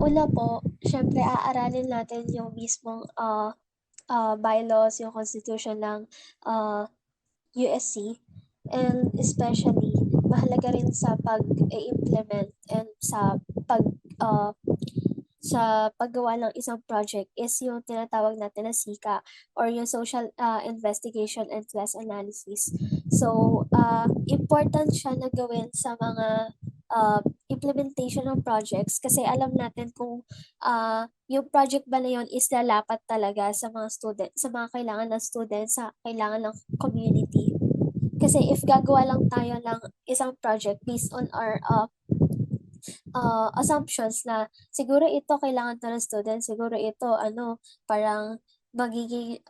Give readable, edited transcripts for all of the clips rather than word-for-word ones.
una po, siyempre aaralin natin yung mismong, bylaws, yung constitution ng, USC, and especially mahalaga rin sa pag-i-implement and ah, sa paggawa ng isang project is yung tinatawag natin na SICA or yung Social, Investigation and Class Analysis. So, important siya na gawin sa mga, implementation ng projects kasi alam natin kung, yung project ba na yun is lalapat talaga sa mga student sa mga kailangan ng students, sa kailangan ng community. Kasi if gagawa lang tayo ng isang project based on our, assumptions na siguro ito kailangan 'to ng student, siguro ito ano, parang magiging,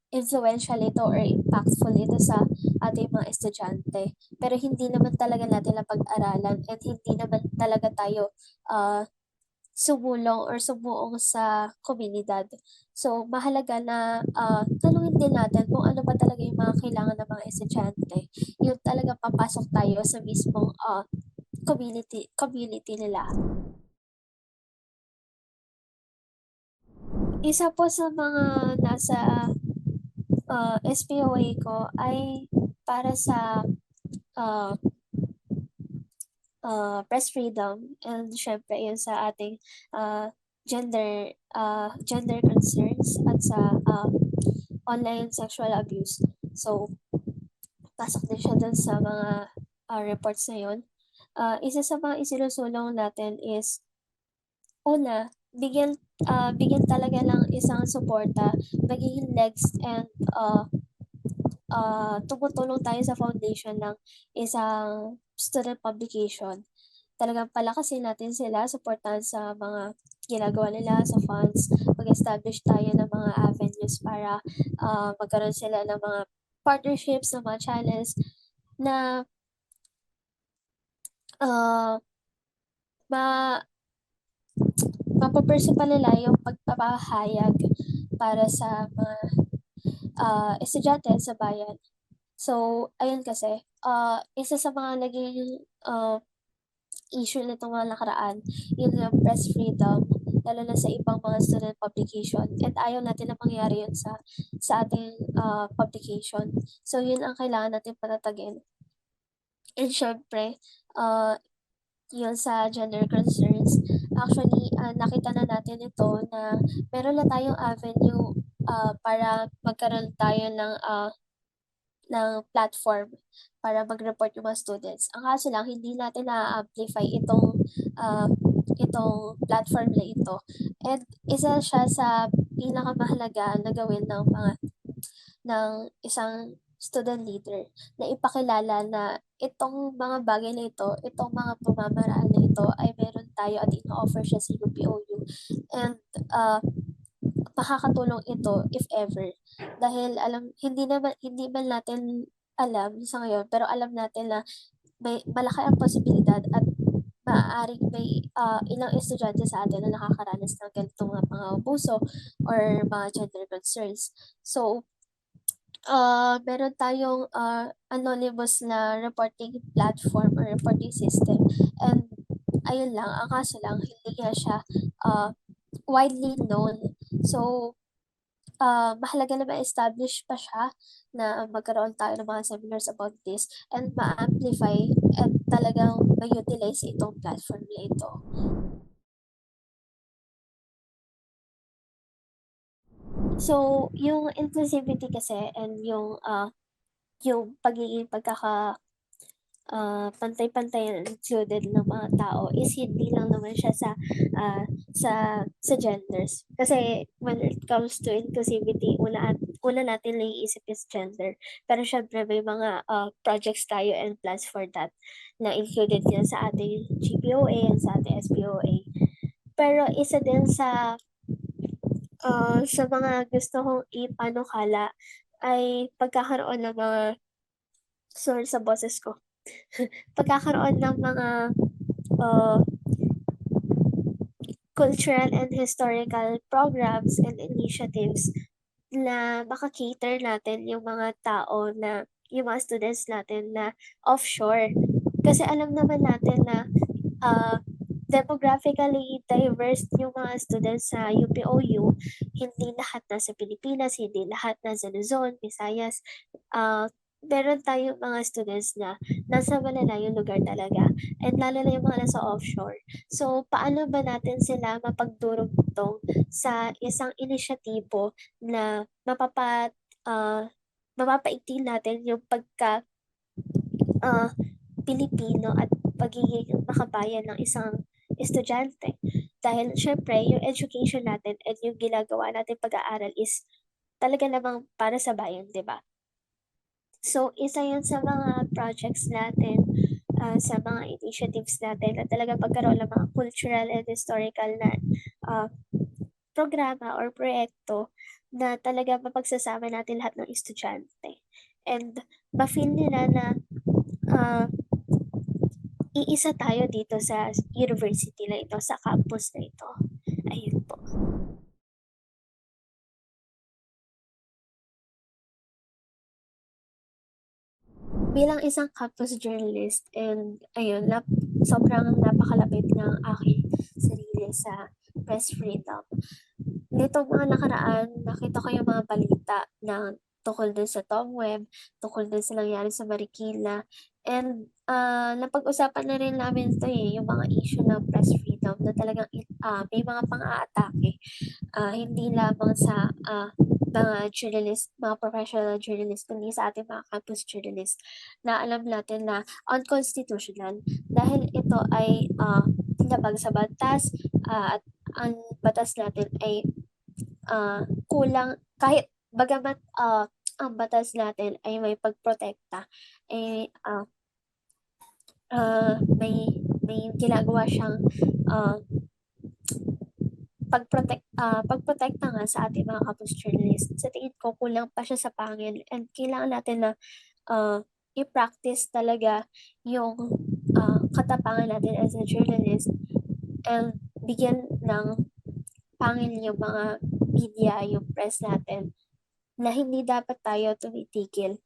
influential ito or impactful ito sa ating mga estudyante. Pero hindi naman talaga natin napag-aralan at hindi naman talaga tayo, sumulong or sumuong sa komunidad. So, mahalaga na, tanungin din natin kung ano ba talaga yung mga kailangan ng mga estudyante, yung talagang papasok tayo sa mismong, community nila. Isa po sa mga nasa, SPOA ko ay para sa, ah, press freedom and siyempre yun sa ating, gender concerns at sa, online sexual abuse. So, pasok din siya dun sa mga, reports na yun. Isa sa mga isinusulong natin is una, bigyan talaga ng isang suporta, magiging legs and, tumutulong tayo sa foundation ng isang student publication. Talagang palakasin natin sila, suportahan sa mga ginagawa nila sa funds, mag-establish tayo ng mga avenues para, magkaroon sila ng mga partnerships, ng mga channels na, ah, ma mapu-pursue pa nila yung pagpapahayag para sa mga, estudyante sa bayan. So, ayun kasi, isa sa mga naging, issue nitong mga nakaraan, yun yung press freedom, lalo na sa ibang mga student publication and ayaw natin na mangyari yun sa ating, publication. So, yun ang kailangan natin panatagin. And siyempre, ah, yun sa gender concerns, actually, nakita na natin ito na meron na tayong avenue, para magkaroon tayo ng platform para mag-report yung mga students. Ang kaso lang hindi natin na-a-amplify itong platform na ito. And isa siya sa pinakamahalaga na gawin ng isang student leader na ipakilala na itong mga bagay na ito, itong mga pamamaraan na ito ay meron tayo at ino-offer siya sa UPOU. And, makakatulong ito if ever. Dahil hindi man natin alam sa ngayon, pero alam natin na malaki ang posibilidad at maaaring may, ilang estudyante sa atin na nakakaranas ng ganitong mga abuso or mga gender concerns. So, meron tayong, anonymous na reporting platform or reporting system and ayun lang, ang kaso lang hindi nga siya, widely known. So, mahalaga na ma-establish pa siya na magkaroon tayo ng mga seminars about this and ma-amplify at talagang ma-utilize itong platform na ito. So, yung inclusivity kasi and yung pagiging pantay-pantay na included ng mga tao is hindi lang naman siya ah, sa genders. Kasi when it comes to inclusivity, una natin naiisip is gender. Pero syempre may mga, projects tayo and plans for that na included yan sa ating GPOA and sa ating SPOA. Pero isa din sa mga gusto kong ipanukala ay pagkakaroon ng mga sorry sa boses ko. Pagkakaroon ng mga, uh, cultural and historical programs and initiatives na maka-cater natin yung mga tao na yung mga students natin na offshore. Kasi alam naman natin na, ah demographically diverse yung mga students sa UPOU. Hindi lahat nasa Pilipinas, hindi lahat nasa Luzon, Visayas. Meron tayong mga students na nasa malalayong lugar talaga, and lalo na yung mga nasa offshore. So, paano ba natin sila mapagdurugtong sa isang inisyatibo na mapapaigting natin yung ah, Pilipino at pagiging makabayan ng isang estudyante. Dahil syempre, yung education natin at yung ginagawa natin pag-aaral is talaga namang para sa bayan, di ba? So, isa yun sa mga projects natin, sa mga initiatives natin na talaga pagkaroon ng mga cultural and historical na uh, programa or proyekto na talaga mapagsasama natin lahat ng estudyante. And ma-feel nila na uh, iisa tayo dito sa university na ito, sa campus na ito. Ayun po. Bilang isang campus journalist and ayun, sobrang napakalapit ng aking sarili sa press freedom. Nitong mga nakaraan, nakita ko yung mga balita na tungkol dun sa Tom Web, tungkol dun sa nangyari sa Marikina, and napag-usapan na rin namin ito yung mga issue ng press freedom na talagang may mga pang-aatake, hindi lamang sa mga journalist, mga professional journalist, kundi sa ating mga campus journalist na alam natin na unconstitutional dahil ito ay labag sa batas, at ang batas natin ay kulang kahit bagamat ang batas natin ay may pagprotekta, eh may ginagawa siyang uh, pagprotekta nga sa ating mga campus journalists. Sa tingin ko kulang pa siya sa pangil and kailangan natin na i-practice talaga yung katapangan natin as a journalist and bigyan ng pangil yung mga media, yung press natin na hindi dapat tayo tumitigil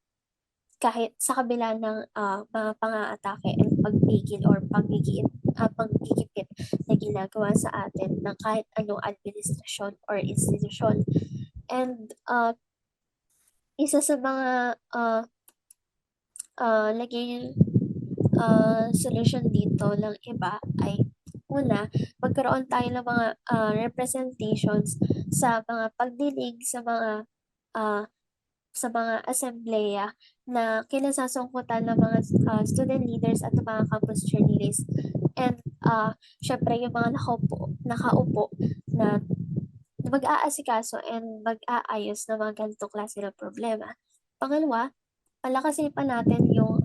kahit sa kabila ng mga pang-aatake and pagpigil or panggigipit na ginagawa sa atin ng kahit anong administrasyon or institusyon. And isa sa mga naging solution dito ng iba ay una, magkaroon tayo ng mga representations sa mga pagdinig uh, sa mga assembleya na kinasasangkutan ng mga student leaders at ng mga campus journalists. And syempre yung mga nakaupo na mag-aasikaso and mag-aayos ng mga ganitong klase ng problema. Pangalawa, palakasin pa natin yung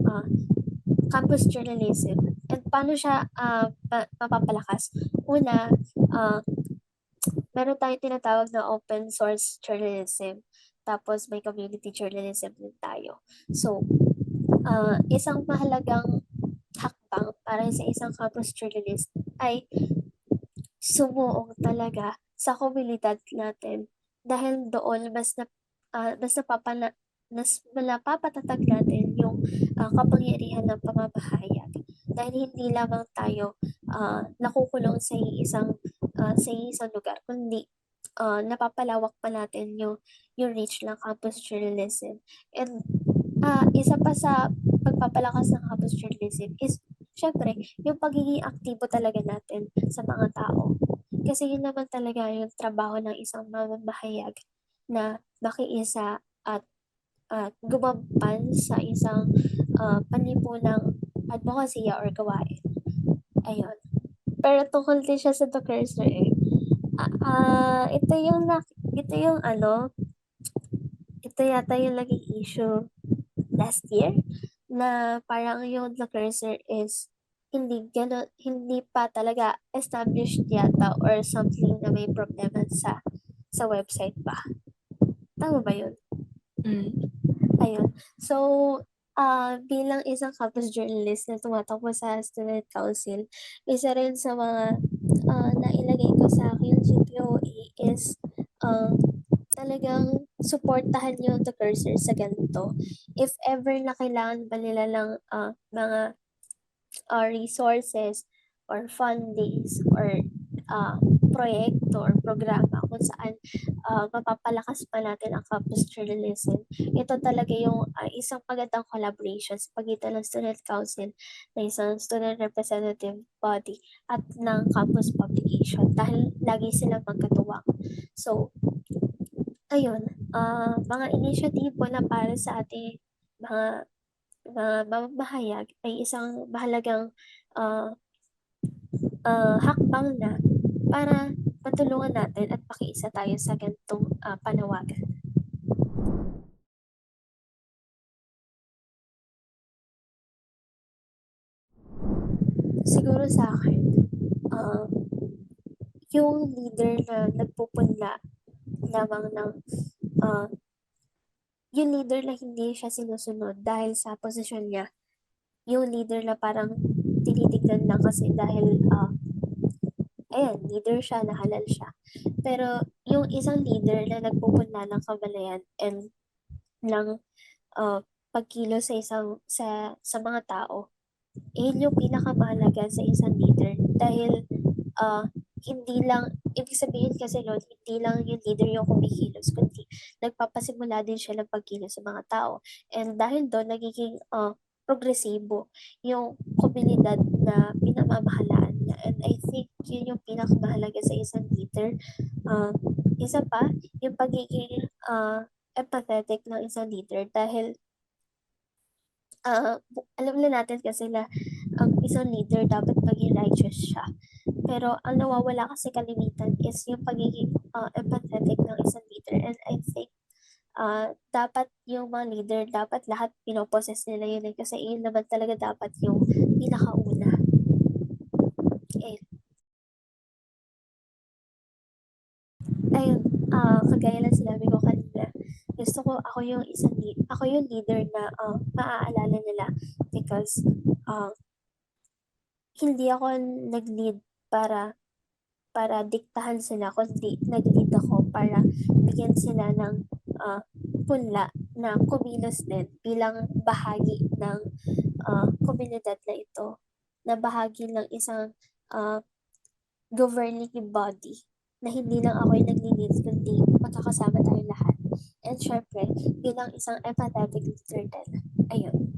campus journalism. And paano siya mapapalakas? Una, meron tayong tinatawag na open source journalism. Tapos may community journalism din tayo. So, isang mahalagang hakbang para sa isang campus journalist ay sumuong talaga sa komunidad natin dahil doon mas napapatatag natin yung kapangyarihan ng pamamahayag dahil hindi lamang tayo nakukulong sa isang lugar kundi napapalawak pa natin yung reach ng campus journalism. And isa pa sa pagpapalakas ng campus journalism is syempre yung pagiging aktibo talaga natin sa mga tao. Kasi yun naman talaga yung trabaho ng isang mamamahayag na makiisa at gumampan sa isang panlipunang advokasya or gawain. Ayun. Pero tungkol din siya sa The Cursor ito yung ito yata yung naging issue last year na parang yung The Cursor is hindi pa talaga established yata or something na may problema sa website ba? Tama ba yun? Ayun. So, bilang isang campus journalist na tumatakbo sa student council, isa rin sa mga nailagay ko sa aking GPOE is talagang suportahan yung The Cursor sa ganito. If ever na kailangan ba nila ng mga resources or fun days or proyekto or programa kung saan mapapalakas pa natin ang campus journalism. Ito talaga yung isang magandang collaboration sa pagitan ng student council, ng isang student representative body at ng campus publication dahil lagi silang magkatuwang. So, ayun, mga initiative na para sa ating mga mamamahayag ay isang mahalagang ah, hakbang na para matulungan natin at makiisa tayo sa ganitong panawagan. Siguro sa akin, um, yung leader na nagpupunla lamang ng ah, yung leader na hindi siya sinusunod dahil sa posisyon niya, yung leader na parang tinitignan lang kasi dahil ayan, leader siya, nahalal siya. Pero yung isang leader na nagpupunla ng kamalayan and ng pagkilos sa mga tao, yun yung pinakamahalaga sa isang leader dahil hindi lang, ibig sabihin kasi nun, hindi lang yung leader yung kumikilos, kundi nagpapasimula din siya ng pagkilos sa mga tao. And dahil doon, nagiging progresibo yung komunidad na pinamamahalaan niya. And I think yun yung pinakamahalaga sa isang leader. Uh, Isa pa, yung pagiging empathetic ng isang leader dahil alam na natin kasi na ang isang leader dapat maging righteous siya. Pero ang nawawala kasi kalimitan is yung pagiging empathetic ng isang leader. And I think dapat yung mga leader, dapat lahat pinoposes nila yun kasi yun naman talaga dapat yung pinakauna. Eh, ayun, kagaya lang sinabi ko kanina, gusto ko ako yung leader na maaalala nila because uh, hindi ako nag-lead para diktahan sila, kundi nag-lead ako para bigyan sila ng punla na kumilos din bilang bahagi ng komunidad na ito, na bahagi ng isang uh, governing body na hindi lang ako yung nag-lead kundi magkakasama tayo lahat. And syempre, bilang isang empathetic leader din. Ayun.